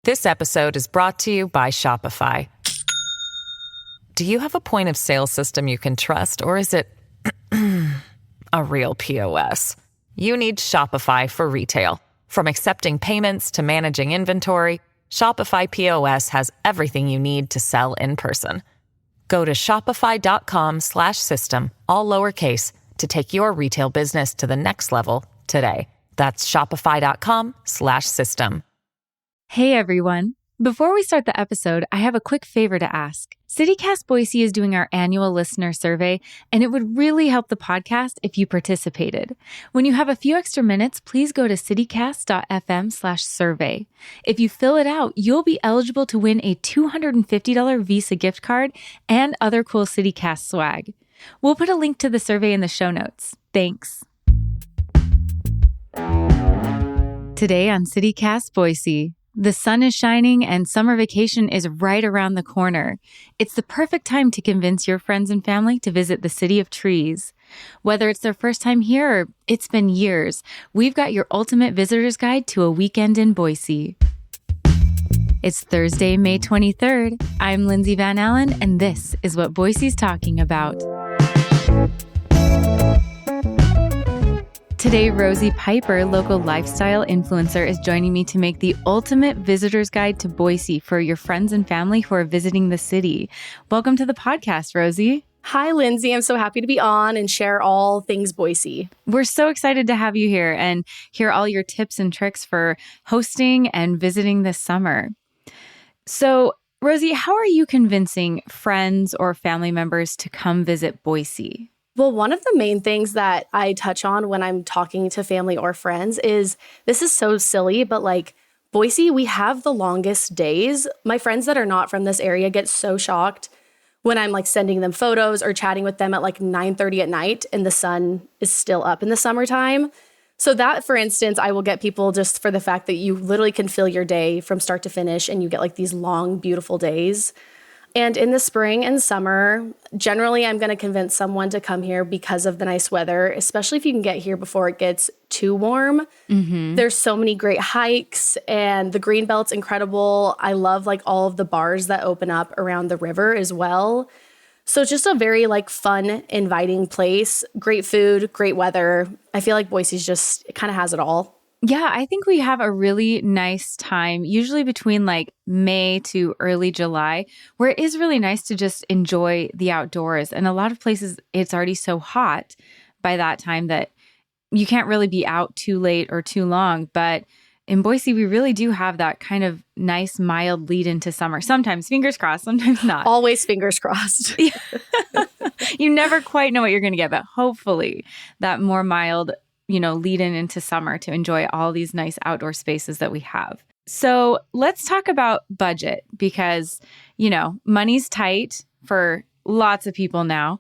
This episode is brought to you by Shopify. Do you have a point of sale system you can trust, or is it a real POS? You need Shopify for retail. From accepting payments to managing inventory, Shopify POS has everything you need to sell in person. Go to shopify.com/system, all lowercase, to take your retail business to the next level today. That's shopify.com/system. Hey everyone. Before we start the episode, I have a quick favor to ask. CityCast Boise is doing our annual listener survey, and it would really help the podcast if you participated. When you have a few extra minutes, please go to citycast.fm/survey. If you fill it out, you'll be eligible to win a $250 Visa gift card and other cool CityCast swag. We'll put a link to the survey in the show notes. Thanks. Today on CityCast Boise, the sun is shining and summer vacation is right around the corner. It's the perfect time to convince your friends and family to visit the City of Trees. Whether it's their first time here or it's been years, we've got your ultimate visitor's guide to a weekend in Boise. It's Thursday, May 23rd. I'm Lindsay Van Allen, and this is what Boise's talking about. Today, Rosie Piper, local lifestyle influencer, is joining me to make the ultimate visitor's guide to Boise for your friends and family who are visiting the city. Welcome to the podcast, Rosie. Hi, Lindsay. I'm so happy to be on and share all things Boise. We're so excited to have you here and hear all your tips and tricks for hosting and visiting this summer. So, Rosie, how are you convincing friends or family members to come visit Boise? Well, one of the main things that I touch on when I'm talking to family or friends is, this is so silly, but like Boise, we have the longest days. My friends that are not from this area get so shocked when I'm like sending them photos or chatting with them at like 9:30 at night and the sun is still up in the summertime. So that, for instance, I will get people just for the fact that you literally can fill your day from start to finish and you get like these long, beautiful days. And in the spring and summer, generally, I'm going to convince someone to come here because of the nice weather, especially if you can get here before it gets too warm. Mm-hmm. There's so many great hikes and the Greenbelt's incredible. I love like all of the bars that open up around the river as well. So it's just a very like fun, inviting place. Great food, great weather. I feel like Boise's just, it kind of has it all. Yeah, I think we have a really nice time, usually between like May to early July, where it is really nice to just enjoy the outdoors. And a lot of places, it's already so hot by that time that you can't really be out too late or too long. But in Boise, we really do have that kind of nice, mild lead into summer. Sometimes, fingers crossed, sometimes not. Always fingers crossed. You never quite know what you're going to get, but hopefully that more mild lead into summer to enjoy all these nice outdoor spaces that we have. So let's talk about budget because, money's tight for lots of people now.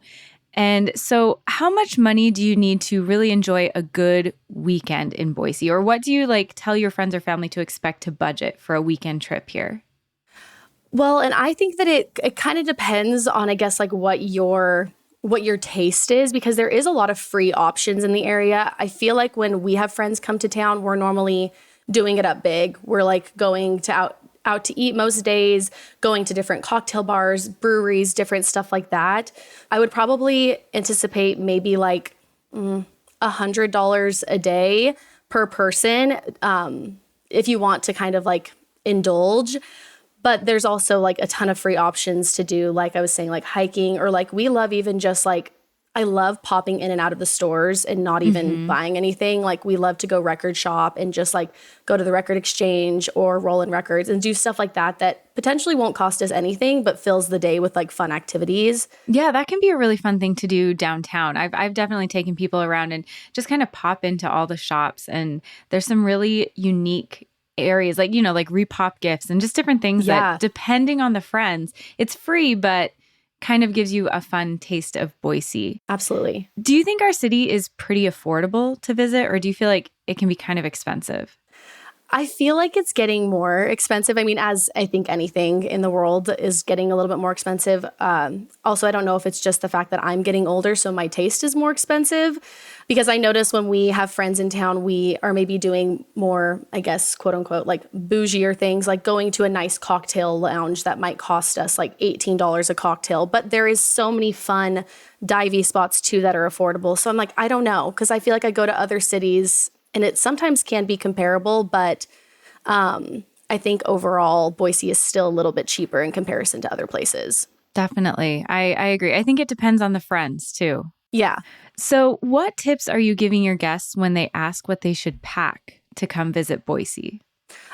And so how much money do you need to really enjoy a good weekend in Boise? Or what do you tell your friends or family to expect to budget for a weekend trip here? Well, and I think that it kind of depends on, I guess, what your taste is, because there is a lot of free options in the area. I feel like when we have friends come to town, we're normally doing it up big. We're going to out to eat most days, going to different cocktail bars, breweries, different stuff like that. I would probably anticipate maybe $100 a day per person if you want to kind of indulge. But there's also a ton of free options to do, like I was saying, hiking, or we love even just I love popping in and out of the stores and not even buying anything. We love to go record shop and just go to the record exchange or Rollin' Records and do stuff like that potentially won't cost us anything, but fills the day with fun activities. Yeah, that can be a really fun thing to do downtown. I've definitely taken people around and just kind of pop into all the shops, and there's some really unique areas like repop gifts and just different things that, depending on the friends, it's free, but kind of gives you a fun taste of Boise. Absolutely. Do you think our city is pretty affordable to visit, or do you feel like it can be kind of expensive? I feel like it's getting more expensive. I mean, as I think anything in the world is getting a little bit more expensive. Also, I don't know if it's just the fact that I'm getting older, so my taste is more expensive. Because I notice when we have friends in town, we are maybe doing more, I guess, quote unquote, like bougier things, like going to a nice cocktail lounge that might cost us like $18 a cocktail. But there is so many fun divey spots too that are affordable. So I'm like, I don't know, because I feel like I go to other cities and it sometimes can be comparable, but I think overall Boise is still a little bit cheaper in comparison to other places. Definitely. I agree. I think it depends on the friends too. Yeah. So what tips are you giving your guests when they ask what they should pack to come visit Boise?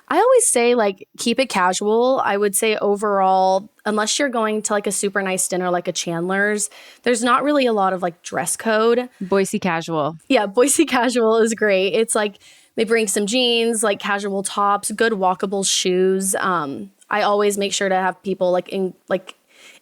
I always say like keep it casual. I would say overall, unless you're going to like a super nice dinner like a Chandler's, there's not really a lot of like dress code. Boise casual. Yeah, Boise casual is great. It's like they bring some jeans, like casual tops, good walkable shoes. I always make sure to have people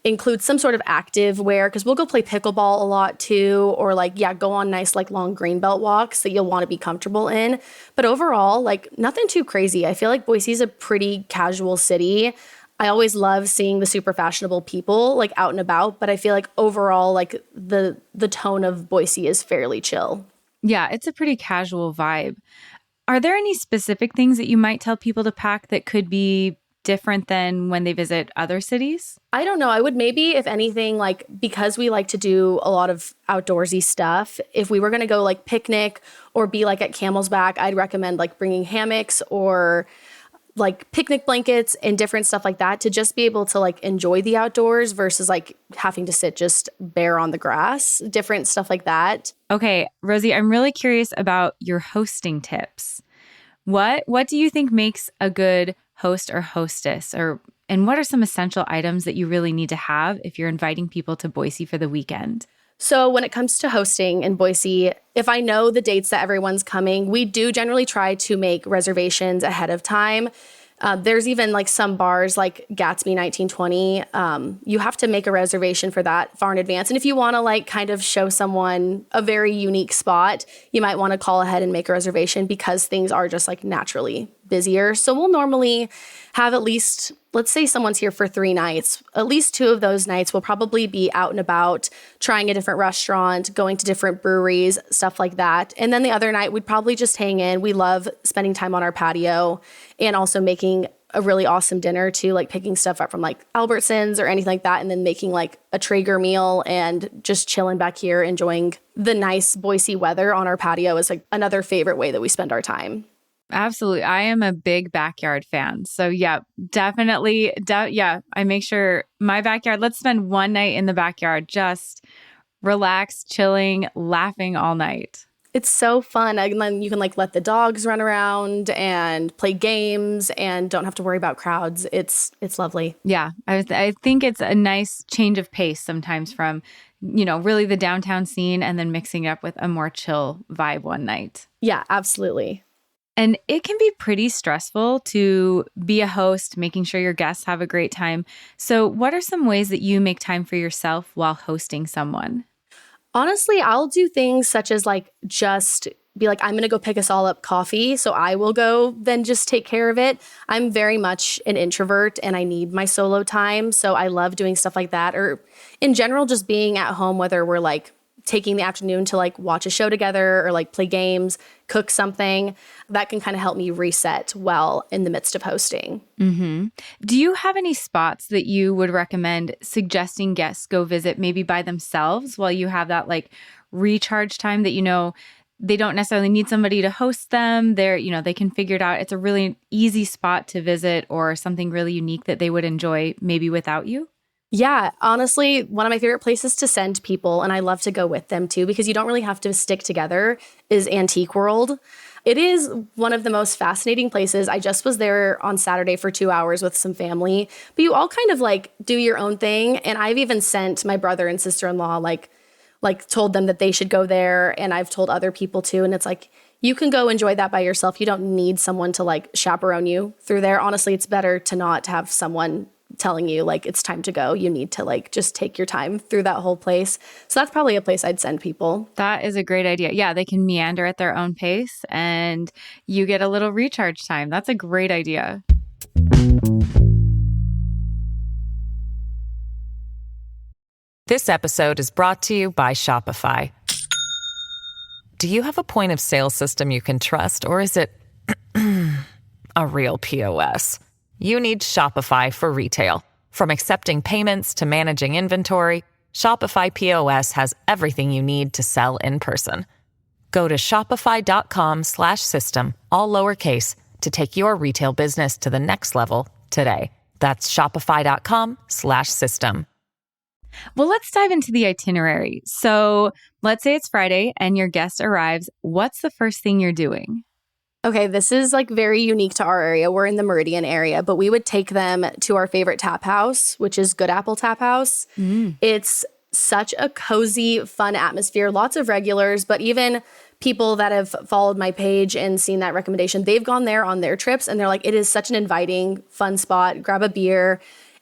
include some sort of active wear because we'll go play pickleball a lot too, or go on nice like long greenbelt walks that you'll want to be comfortable in. But overall, like nothing too crazy. I feel like Boise's a pretty casual city. I always love seeing the super fashionable people like out and about, but I feel like overall like the tone of Boise is fairly chill. Yeah, it's a pretty casual vibe. Are there any specific things that you might tell people to pack that could be different than when they visit other cities? I don't know. I would maybe, if anything, like because we like to do a lot of outdoorsy stuff, if we were going to go like picnic or be like at Camel's Back, I'd recommend like bringing hammocks or like picnic blankets and different stuff like that to just be able to like enjoy the outdoors versus like having to sit just bare on the grass, different stuff like that. Okay, Rosie, I'm really curious about your hosting tips. What do you think makes a good host or hostess, and what are some essential items that you really need to have if you're inviting people to Boise for the weekend? So when it comes to hosting in Boise, if I know the dates that everyone's coming, we do generally try to make reservations ahead of time. There's even like some bars like Gatsby 1920. You have to make a reservation for that far in advance. And if you want to like kind of show someone a very unique spot, you might want to call ahead and make a reservation because things are just like naturally busier. So we'll normally have at least, let's say someone's here for 3 nights. At least 2 of those nights will probably be out and about, trying a different restaurant, going to different breweries, stuff like that. And then the other night, we'd probably just hang in. We love spending time on our patio and also making a really awesome dinner too, like picking stuff up from like Albertsons or anything like that, and then making like a Traeger meal and just chilling back here, enjoying the nice Boise weather on our patio is like another favorite way that we spend our time. Absolutely. I am a big backyard fan. So yeah, definitely. I make sure my backyard, let's spend one night in the backyard, just relax, chilling, laughing all night. It's so fun. And then you can like let the dogs run around and play games and don't have to worry about crowds. It's lovely. Yeah. I think it's a nice change of pace sometimes from, really the downtown scene and then mixing it up with a more chill vibe one night. Yeah, absolutely. And it can be pretty stressful to be a host, making sure your guests have a great time. So what are some ways that you make time for yourself while hosting someone? Honestly, I'll do things such as like just be like, I'm going to go pick us all up coffee. So I will go then just take care of it. I'm very much an introvert and I need my solo time. So I love doing stuff like that. Or in general, just being at home, whether we're like taking the afternoon to like watch a show together or like play games, cook something, that can kind of help me reset well in the midst of hosting. Mm-hmm. Do you have any spots that you would recommend suggesting guests go visit maybe by themselves while you have that like recharge time that, they don't necessarily need somebody to host them. They can figure it out. It's a really easy spot to visit or something really unique that they would enjoy maybe without you? Yeah, honestly, one of my favorite places to send people, and I love to go with them too, because you don't really have to stick together, is Antique World. It is one of the most fascinating places. I just was there on Saturday for 2 hours with some family, but you all kind of like do your own thing. And I've even sent my brother and sister-in-law, like told them that they should go there. And I've told other people too. And it's like, you can go enjoy that by yourself. You don't need someone to like chaperone you through there. Honestly, it's better to not have someone telling you like it's time to go. You need to like just take your time through that whole place. So that's probably a place I'd send people. That is a great idea. Yeah, they can meander at their own pace and you get a little recharge time. That's a great idea. This episode is brought to you by Shopify. Do you have a point of sale system you can trust, or is it a real POS? You need Shopify for retail. From accepting payments to managing inventory, Shopify POS has everything you need to sell in person. Go to shopify.com/system, all lowercase, to take your retail business to the next level today. That's shopify.com/system. Well, let's dive into the itinerary. So let's say it's Friday and your guest arrives. What's the first thing you're doing? Okay, this is like very unique to our area. We're in the Meridian area, but we would take them to our favorite tap house, which is Good Apple Tap House. It's such a cozy, fun atmosphere. Lots of regulars, but even people that have followed my page and seen that recommendation, they've gone there on their trips and they're like, it is such an inviting, fun spot. Grab a beer.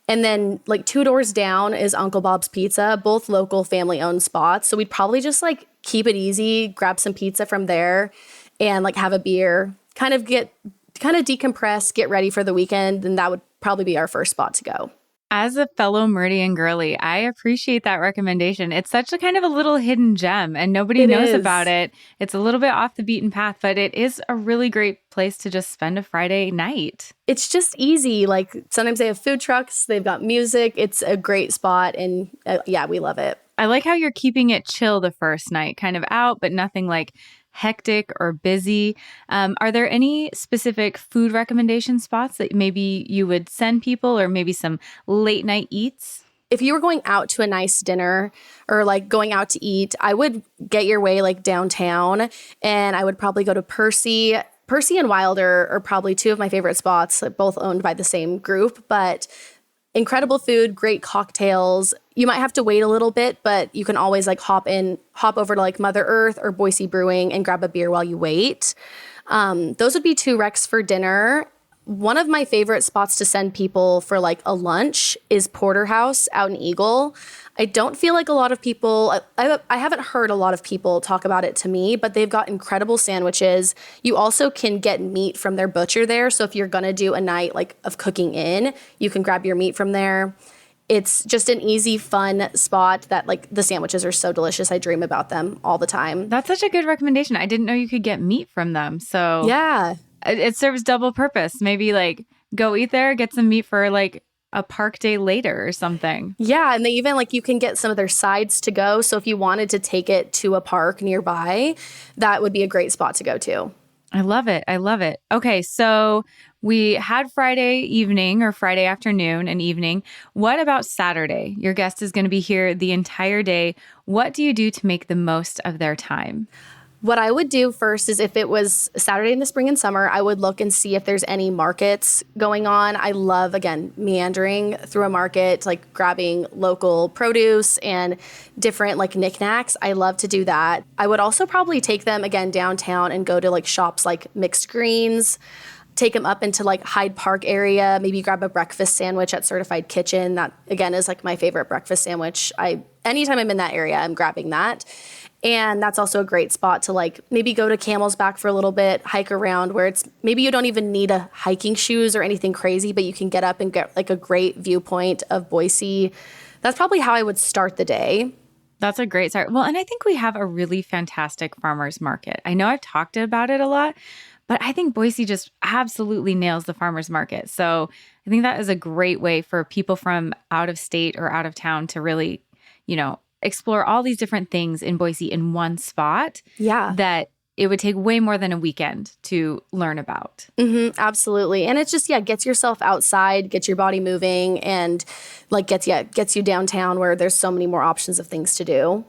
And then like 2 doors down is Uncle Bob's Pizza, both local family-owned spots. So we'd probably just like keep it easy, grab some pizza from there and like have a beer, kind of decompress, get ready for the weekend. And that would probably be our first spot to go. As a fellow Meridian girly, I appreciate that recommendation. It's such a kind of a little hidden gem and nobody knows about it. It's a little bit off the beaten path, but it is a really great place to just spend a Friday night. It's just easy. Like sometimes they have food trucks, they've got music. It's a great spot. And yeah, we love it. I like how you're keeping it chill the first night, kind of out, but nothing like hectic or busy. Are there any specific food recommendation spots that maybe you would send people, or maybe some late night eats? If you were going out to a nice dinner or like going out to eat, I would get your way like downtown and I would probably go to Percy. Percy and Wilder are probably 2 of my favorite spots, both owned by the same group, but incredible food, great cocktails. You might have to wait a little bit, but you can always like hop over to like Mother Earth or Boise Brewing and grab a beer while you wait. Those would be 2 recs for dinner. One of my favorite spots to send people for like a lunch is Porterhouse out in Eagle. I don't feel like a lot of people, I haven't heard a lot of people talk about it to me, but they've got incredible sandwiches. You also can get meat from their butcher there. So if you're going to do a night like of cooking in, you can grab your meat from there. It's just an easy, fun spot that like the sandwiches are so delicious. I dream about them all the time. That's such a good recommendation. I didn't know you could get meat from them. So yeah, it serves double purpose. Maybe like go eat there, get some meat for like a park day later or something. Yeah, and they even like you can get some of their sides to go. So if you wanted to take it to a park nearby, that would be a great spot to go to. I love it. I love it. Okay, so we had Friday evening or Friday afternoon and evening. What about Saturday? Your guest is going to be here the entire day. What do you do to make the most of their time? What I would do first is if it was Saturday in the spring and summer, I would look and see if there's any markets going on. I love, again, meandering through a market, like grabbing local produce and different like knickknacks. I love to do that. I would also probably take them again downtown and go to like shops like Mixed Greens, take them up into like Hyde Park area, maybe grab a breakfast sandwich at Certified Kitchen. That again is like my favorite breakfast sandwich. Anytime I'm in that area, I'm grabbing that. And that's also a great spot to like maybe go to Camel's Back for a little bit, hike around where it's maybe you don't even need a hiking shoes or anything crazy, but you can get up and get like a great viewpoint of Boise. That's probably how I would start the day. That's a great start. Well, and I think we have a really fantastic farmers market. I know I've talked about it a lot, but I think Boise just absolutely nails the farmers market. So I think that is a great way for people from out of state or out of town to really, explore all these different things in Boise in one spot. Yeah. That it would take way more than a weekend to learn about. Mm-hmm, absolutely. And it's just, gets yourself outside, gets your body moving, and like gets you downtown where there's so many more options of things to do.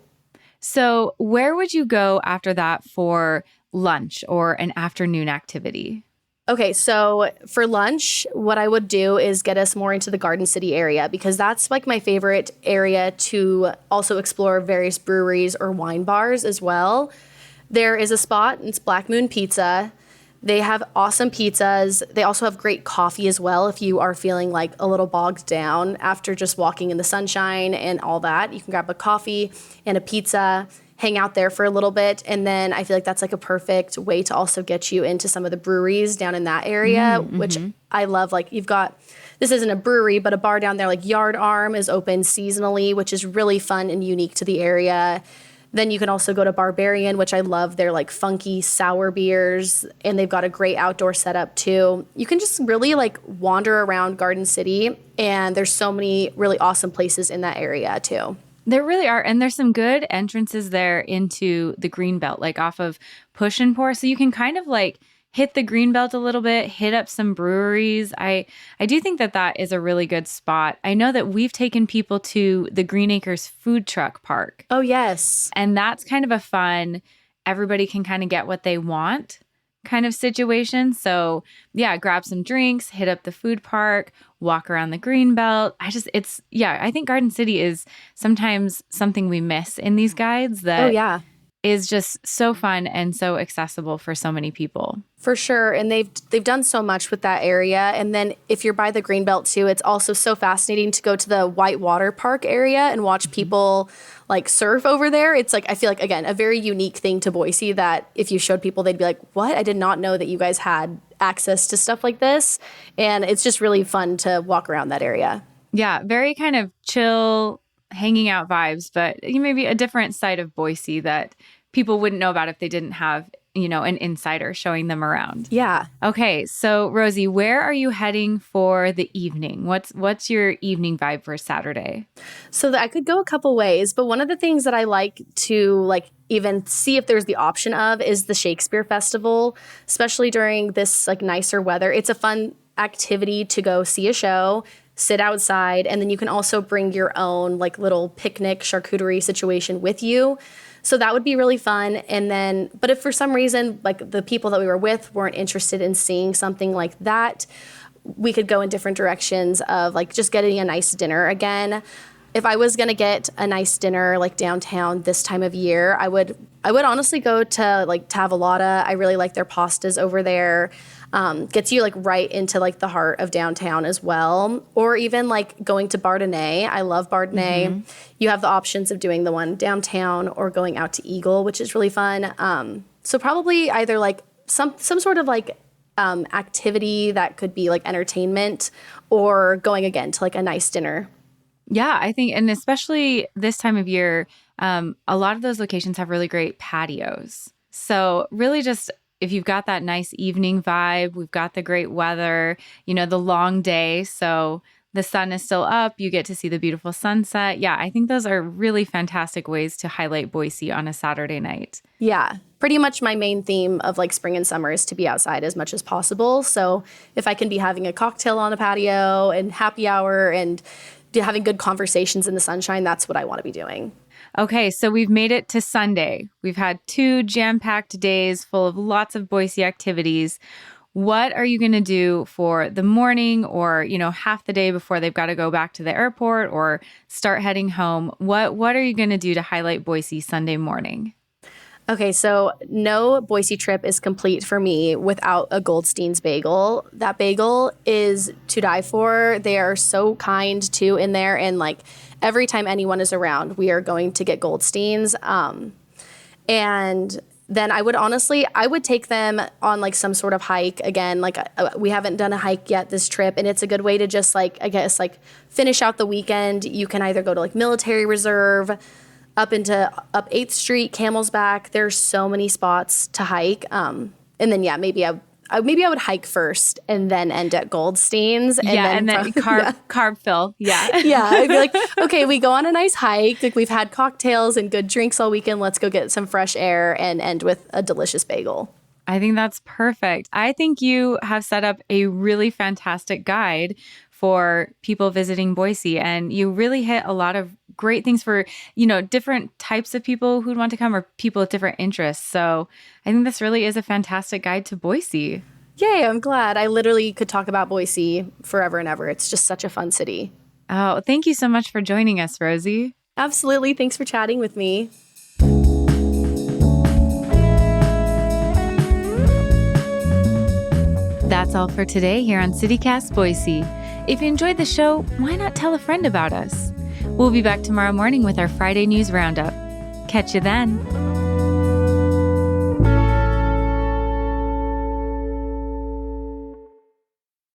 So where would you go after that for lunch or an afternoon activity? Okay, so for lunch, what I would do is get us more into the Garden City area because that's like my favorite area to also explore various breweries or wine bars as well. There is a spot, it's Black Moon Pizza. They have awesome pizzas. They also have great coffee as well. If you are feeling like a little bogged down after just walking in the sunshine and all that, you can grab a coffee and a pizza, hang out there for a little bit. And then I feel like that's like a perfect way to also get you into some of the breweries down in that area, which I love. Like you've got, this isn't a brewery, but a bar down there like Yard Arm is open seasonally, which is really fun and unique to the area. Then you can also go to Barbarian, which I love. They're like funky sour beers, and they've got a great outdoor setup too. You can just really like wander around Garden City, and there's so many really awesome places in that area too. There really are. And there's some good entrances there into the Greenbelt, like off of Push and Pour. So you can kind of like hit the Greenbelt a little bit, hit up some breweries. I do think that that is a really good spot. I know that we've taken people to the Green Acres Food Truck Park. Oh, yes. And that's kind of a fun, everybody can kind of get what they want kind of situation. So yeah, grab some drinks, hit up the food park, walk around the Greenbelt. I think Garden City is sometimes something we miss in these guides that is just so fun and so accessible for so many people. For sure. And they've done so much with that area. And then if you're by the Greenbelt too, it's also so fascinating to go to the Whitewater Park area and watch people like surf over there. It's like, I feel like, again, a very unique thing to Boise that if you showed people, they'd be like, what? I did not know that you guys had access to stuff like this. And it's just really fun to walk around that area. Yeah, very kind of chill, hanging out vibes, but maybe a different side of Boise that people wouldn't know about if they didn't have, an insider showing them around. Yeah. Okay, so Rosie, where are you heading for the evening? What's your evening vibe for Saturday? So I could go a couple ways, but one of the things that I like to even see if there's the option of is the Shakespeare Festival, especially during this nicer weather. It's a fun activity to go see a show, sit outside, and then you can also bring your own little picnic charcuterie situation with you. So that would be really fun. And then, but if for some reason, the people that we were with weren't interested in seeing something like that, we could go in different directions of just getting a nice dinner again. If I was going to get a nice dinner downtown this time of year, I would honestly go to Tavolata. I really like their pastas over there. Gets you right into the heart of downtown as well. Or even going to Bardenay. I love Bardenay. Mm-hmm. You have the options of doing the one downtown or going out to Eagle, which is really fun. So probably either some sort of activity that could be entertainment, or going again to a nice dinner. Yeah, I think, and especially this time of year, a lot of those locations have really great patios. So really just, if you've got that nice evening vibe, we've got the great weather, the long day. So the sun is still up, you get to see the beautiful sunset. Yeah, I think those are really fantastic ways to highlight Boise on a Saturday night. Yeah. Pretty much my main theme of spring and summer is to be outside as much as possible. So if I can be having a cocktail on the patio and happy hour and having good conversations in the sunshine, that's what I want to be doing. Okay, so we've made it to Sunday. We've had 2 jam-packed days full of lots of Boise activities. What are you going to do for the morning or, half the day before they've got to go back to the airport or start heading home? What are you going to do to highlight Boise Sunday morning? Okay, so no Boise trip is complete for me without a Goldstein's bagel. That bagel is to die for. They are so kind too in there, and every time anyone is around, we are going to get Goldstein's. And then I would take them on some sort of hike. Again, we haven't done a hike yet this trip, and it's a good way to just finish out the weekend. You can either go to Military Reserve, up 8th Street, Camel's Back. There's so many spots to hike. And then maybe I would hike first and then end at Goldstein's. And then carb fill. Yeah. Yeah. I'd be like, okay, we go on a nice hike. We've had cocktails and good drinks all weekend. Let's go get some fresh air and end with a delicious bagel. I think that's perfect. I think you have set up a really fantastic guide for people visiting Boise, and you really hit a lot of great things for, different types of people who'd want to come or people with different interests. So I think this really is a fantastic guide to Boise. Yay, I'm glad. I literally could talk about Boise forever and ever. It's just such a fun city. Oh, thank you so much for joining us, Rosie. Absolutely. Thanks for chatting with me. That's all for today here on CityCast Boise. If you enjoyed the show, why not tell a friend about us? We'll be back tomorrow morning with our Friday News Roundup. Catch you then.